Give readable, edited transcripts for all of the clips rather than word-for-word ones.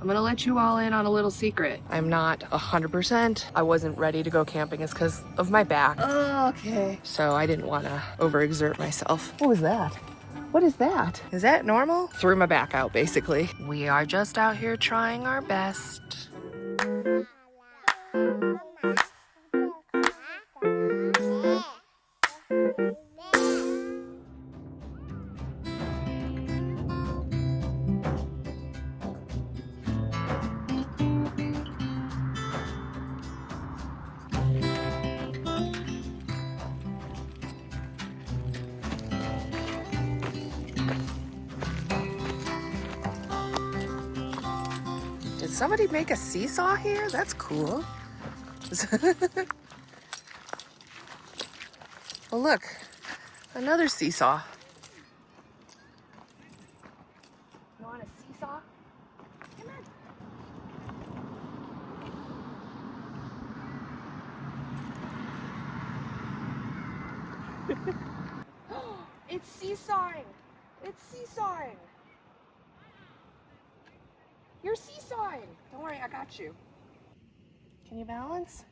I'm gonna let you all in on a little secret. I'm not 100%. I wasn't ready to go camping. It's because of my back. Oh, okay. So I didn't want to overexert myself. What was that? What is that? Is that normal? Threw my back out, basically. We are just out here trying our best. Did somebody make a seesaw here? That's cool. Well, look, another seesaw. You want a seesaw? Come on. It's seesawing. It's seesawing. You're seesawing. Don't worry, I got you. Can you balance?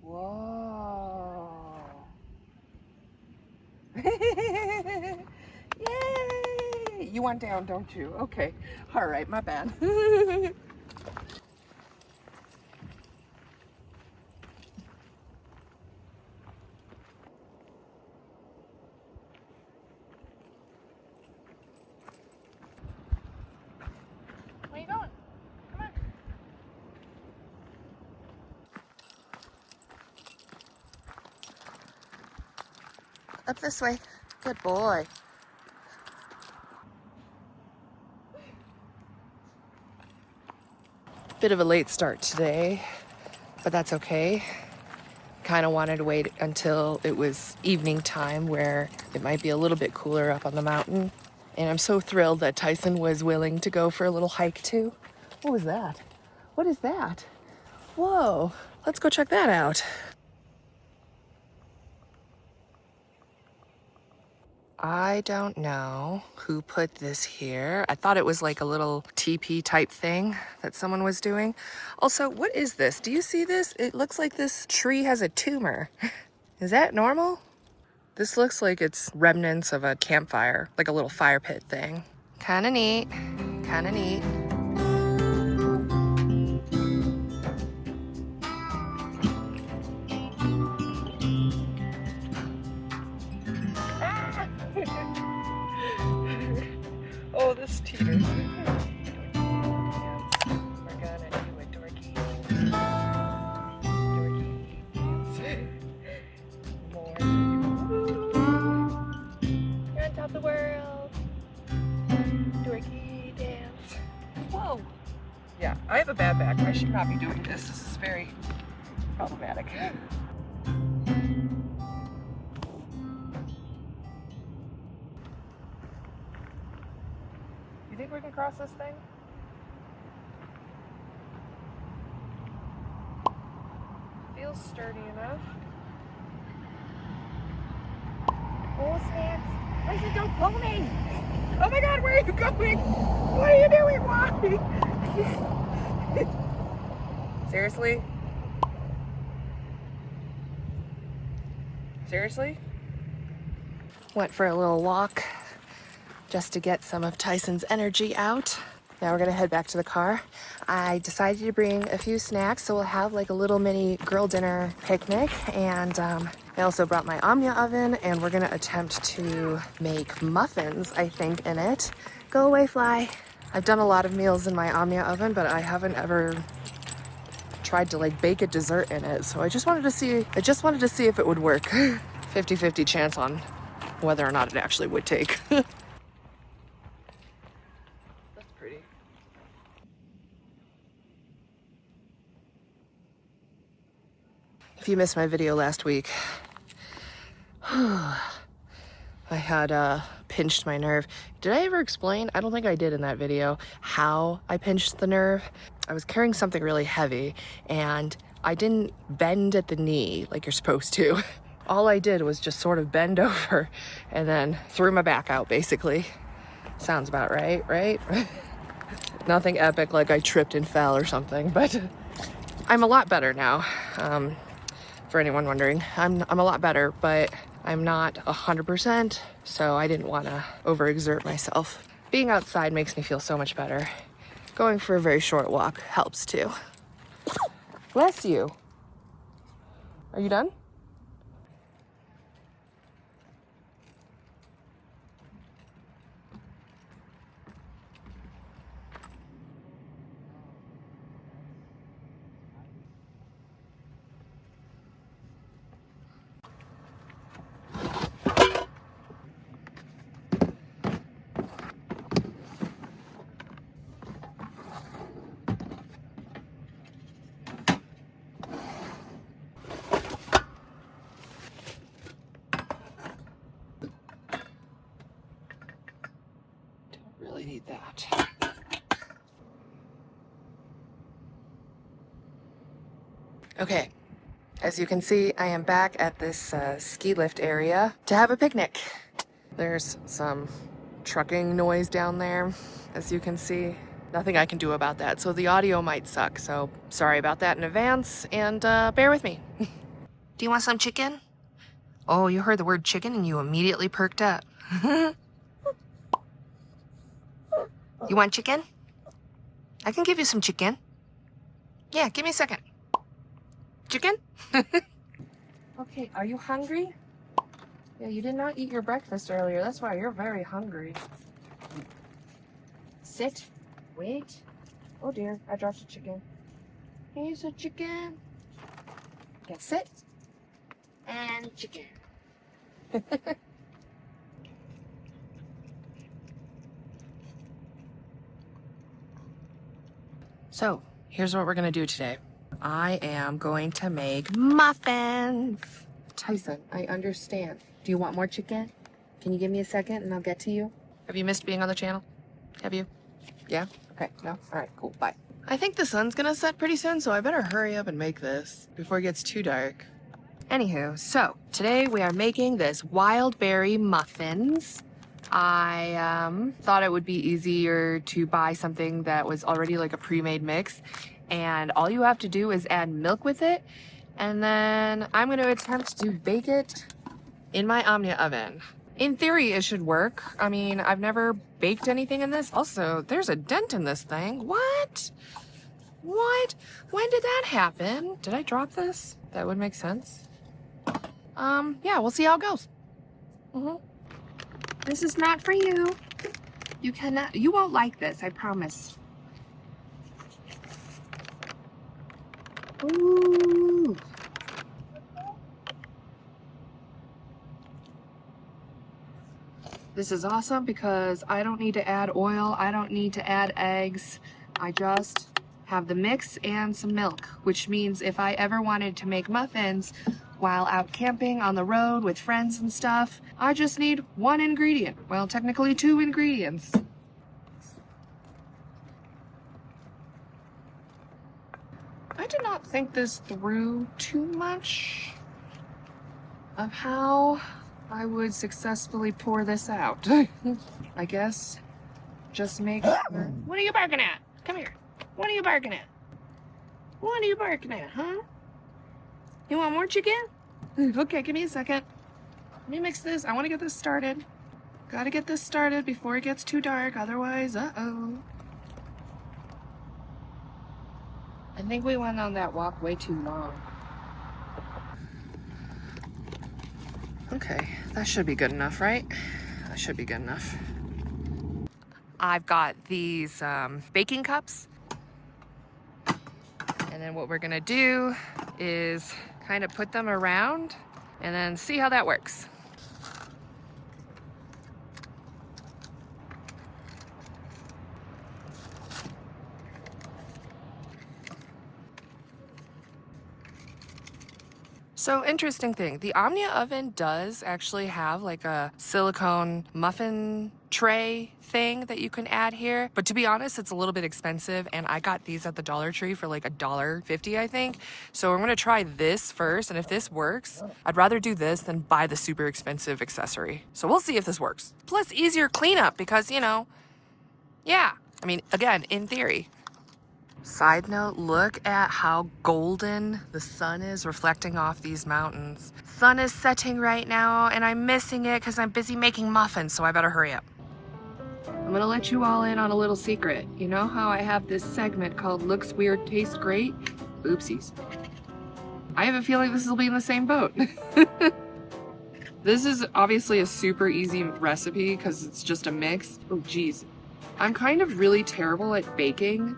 Whoa. Yay! You want down, don't you? Okay. All right, my bad. Where you going? Come on. Up this way. Good boy. Bit of a late start today, but that's okay. Kind of wanted to wait until it was evening time where it might be a little bit cooler up on the mountain. And I'm so thrilled that Tyson was willing to go for a little hike too. What was that? What is that? Whoa, let's go check that out. I don't know who put this here. I thought it was like a little teepee type thing that someone was doing. Also, what is this? Do you see this? It looks like this tree has a tumor. Is that normal? This looks like it's remnants of a campfire, like a little fire pit thing. Kinda neat, kinda neat. Oh, this teeters. We're gonna do a dorky dance. More. You're on top of the world. Dorky dance. Whoa. Yeah, I have a bad back. I should not be doing this. This is very problematic. You think we can cross this thing? Feels sturdy enough. Oh, snacks. Tyson, don't pull me! Oh my god, where are you going? What are you doing? Why? Seriously? Seriously? Went for a little walk just to get some of Tyson's energy out. Now we're gonna head back to the car. I decided to bring a few snacks, so we'll have like a little mini girl dinner picnic. And I also brought my Omnia oven, and we're gonna attempt to make muffins, I think, in it. Go away, fly. I've done a lot of meals in my Omnia oven, but I haven't ever tried to like bake a dessert in it. So I just wanted to see if it would work. 50-50 chance on whether or not it actually would take. If you missed my video last week, I had pinched my nerve. Did I ever explain? I don't think I did in that video how I pinched the nerve. I was carrying something really heavy and I didn't bend at the knee like you're supposed to. All I did was just sort of bend over and then threw my back out, basically. Sounds about right, right? Nothing epic like I tripped and fell or something, but I'm a lot better now. For anyone wondering, I'm a lot better, but I'm not 100%, so I didn't want to overexert myself. Being outside makes me feel so much better. Going for a very short walk helps too. Bless you. Are you done? Really need that. Okay, as you can see, I am back at this ski lift area to have a picnic. There's some trucking noise down there, as you can see. Nothing I can do about that, so the audio might suck, so sorry about that in advance, and bear with me. Do you want some chicken? Oh, you heard the word chicken and you immediately perked up. You want chicken? I can give you some chicken. Yeah, give me a second. Chicken? Okay, are you hungry? Yeah, you did not eat your breakfast earlier. That's why you're very hungry. Sit. Wait. Oh dear, I dropped a chicken. Here's a chicken. Okay, sit. And chicken. So, here's what we're gonna do today. I am going to make muffins. Tyson, I understand. Do you want more chicken? Can you give me a second and I'll get to you? Have you missed being on the channel? Have you? Yeah? Okay, no? All right, cool, bye. I think the sun's gonna set pretty soon, so I better hurry up and make this before it gets too dark. Anywho, so today we are making this wild berry muffins. I thought it would be easier to buy something that was already like a pre-made mix, and all you have to do is add milk with it, and then I'm going to attempt to bake it in my Omnia oven. In theory, it should work. I mean, I've never baked anything in this. Also, there's a dent in this thing. What? What? When did that happen? Did I drop this? That would make sense. Yeah, we'll see how it goes. This is not for you. You won't like this, I promise. Ooh. This is awesome because I don't need to add oil. I don't need to add eggs. I just have the mix and some milk, which means if I ever wanted to make muffins while out camping on the road with friends and stuff, I just need one ingredient. Well, technically 2 ingredients. I did not think this through too much of how I would successfully pour this out. I guess just make sure. What are you barking at? Come here. What are you barking at? What are you barking at, huh? You want more chicken? Okay, give me a second. Let me mix this. I want to get this started. Gotta get this started before it gets too dark, otherwise, uh-oh. I think we went on that walk way too long. Okay, that should be good enough, right? That should be good enough. I've got these baking cups. And then what we're gonna do is kind of put them around and then see how that works. So interesting thing, the Omnia oven does actually have like a silicone muffin tray thing that you can add here. But to be honest, it's a little bit expensive, and I got these at the Dollar Tree for like $1.50, I think. So I'm gonna try this first, and if this works, I'd rather do this than buy the super expensive accessory. So we'll see if this works. Plus easier cleanup because, you know, yeah. I mean, again, in theory. Side note, look at how golden the sun is reflecting off these mountains. Sun is setting right now, and I'm missing it because I'm busy making muffins, so I better hurry up. I'm gonna let you all in on a little secret. You know how I have this segment called Looks Weird, Tastes Great? Oopsies. I have a feeling this will be in the same boat. This is obviously a super easy recipe because it's just a mix. Oh geez. I'm kind of really terrible at baking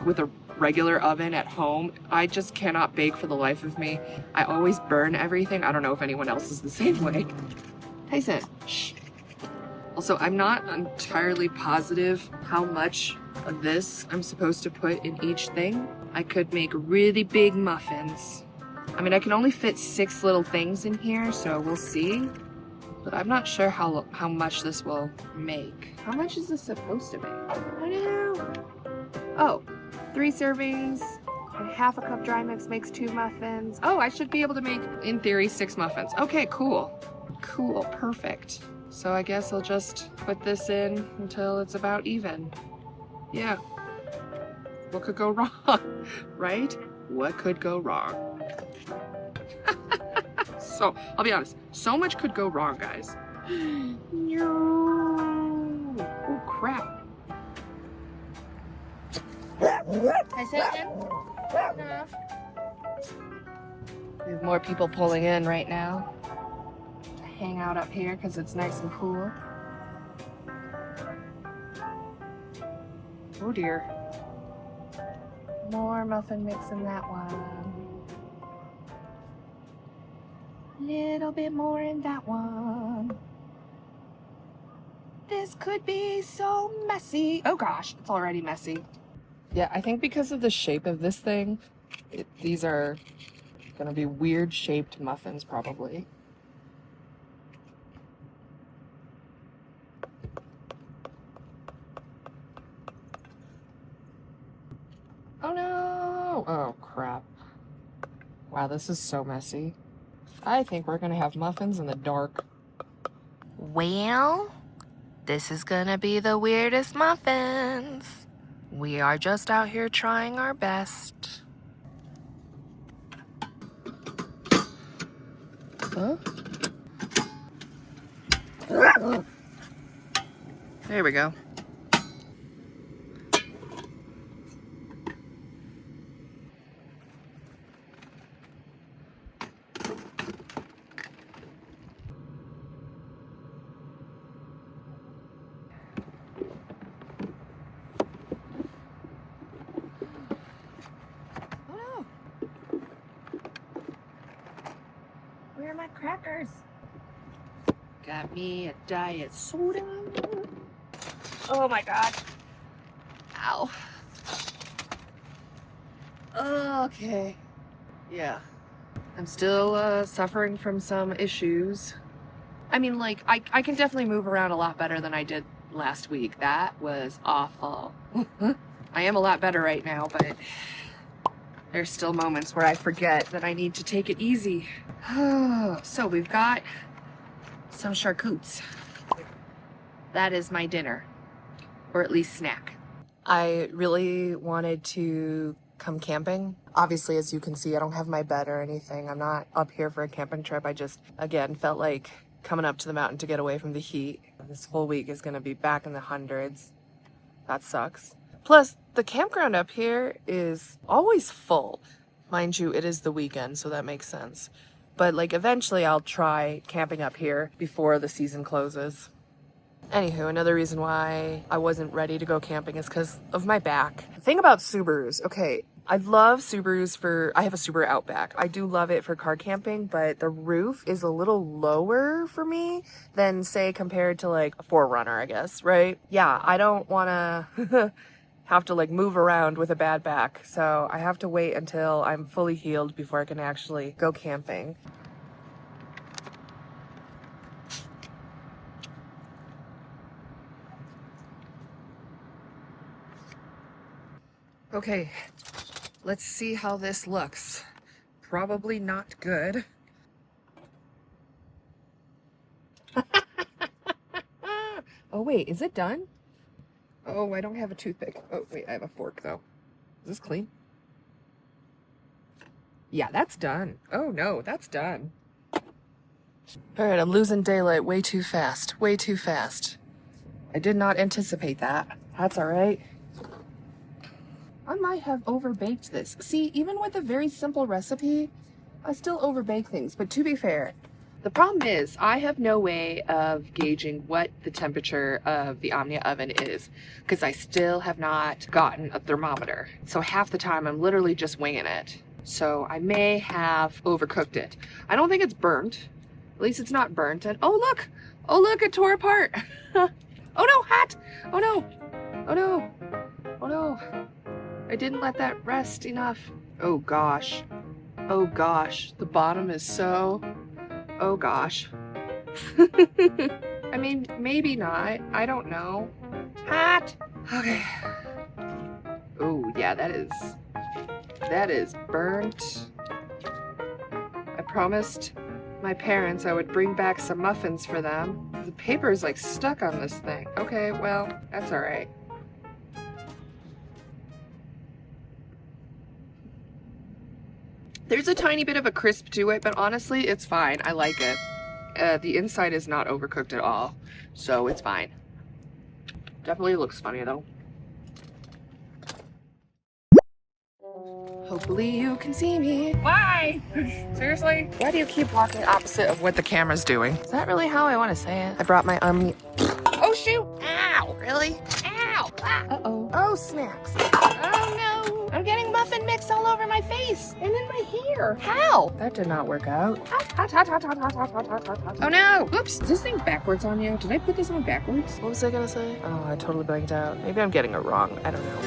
with a regular oven at home. I just cannot bake for the life of me. I always burn everything. I don't know if anyone else is the same way. Tyson, shh. Also, I'm not entirely positive how much of this I'm supposed to put in each thing. I could make really big muffins. I mean, I can only fit 6 little things in here, so we'll see. But I'm not sure how much this will make. How much is this supposed to make? I don't know. Oh, 3 servings and half a cup dry mix makes 2 muffins. Oh, I should be able to make, in theory, 6 muffins. Okay, cool. Cool, perfect. So I guess I'll just put this in until it's about even. Yeah. What could go wrong, right? What could go wrong? So, I'll be honest, so much could go wrong, guys. No. Oh, crap. I said enough. We have more people pulling in right now to hang out up here because it's nice and cool. Oh dear. More muffin mix in that one. Little bit more in that one. This could be so messy. Oh gosh, it's already messy. Yeah, I think because of the shape of this thing, these are gonna be weird shaped muffins probably. Oh no! Oh crap. Wow, this is so messy. I think we're gonna have muffins in the dark. Well, this is gonna be the weirdest muffins. We are just out here trying our best. Huh? There we go. Where are my crackers? Got me a diet soda. Oh my god. Ow. Okay. Yeah. I'm still suffering from some issues. I mean, like, I can definitely move around a lot better than I did last week. That was awful. I am a lot better right now, but there's still moments where I forget that I need to take it easy. So we've got some charcutes. That is my dinner, or at least snack. I really wanted to come camping. Obviously, as you can see, I don't have my bed or anything. I'm not up here for a camping trip. I just, again, felt like coming up to the mountain to get away from the heat. This whole week is gonna be back in the hundreds. That sucks. Plus, the campground up here is always full. Mind you, it is the weekend, so that makes sense. But like eventually I'll try camping up here before the season closes. Anywho, another reason why I wasn't ready to go camping is because of my back. The thing about Subarus, okay, I love Subarus I have a Subaru Outback. I do love it for car camping, but the roof is a little lower for me than say compared to like a 4Runner, I guess, right? Yeah, I don't wanna have to like move around with a bad back. So I have to wait until I'm fully healed before I can actually go camping. Okay, let's see how this looks. Probably not good. Oh wait, is it done? Oh, I don't have a toothpick. Oh wait, I have a fork though. Is this clean? Yeah, that's done. Oh no, that's done. All right, I'm losing daylight way too fast. Way too fast. I did not anticipate that. That's all right. I might have overbaked this. See, even with a very simple recipe, I still overbake things. But to be fair, the problem is I have no way of gauging what the temperature of the Omnia oven is because I still have not gotten a thermometer. So half the time I'm literally just winging it. So I may have overcooked it. I don't think it's burnt. At least it's not burnt. And oh look, it tore apart. Oh no, hot. Oh no, oh no, oh no. I didn't let that rest enough. Oh gosh, the bottom is so, oh gosh. I mean, maybe not, I don't know. Hot. Okay. Oh yeah, that is burnt. I promised my parents I would bring back some muffins for them. The paper is like stuck on this thing. Okay, well, that's all right. There's a tiny bit of a crisp to it, but honestly, it's fine. I like it. The inside is not overcooked at all, so it's fine. Definitely looks funny though. Hopefully you can see me. Why? Seriously? Why do you keep walking opposite of what the camera's doing? Is that really how I want to say it? I brought my Omnia. Oh shoot! Ow! Really? Ow! Ah. Uh-oh. Oh, snacks. Oh no! I'm getting muffin mix all over my face and in my hair. How? That did not work out. Oh no! Oops! Is this thing backwards on you? Did I put this on backwards? What was I gonna say? Oh, I totally blanked out. Maybe I'm getting it wrong. I don't know.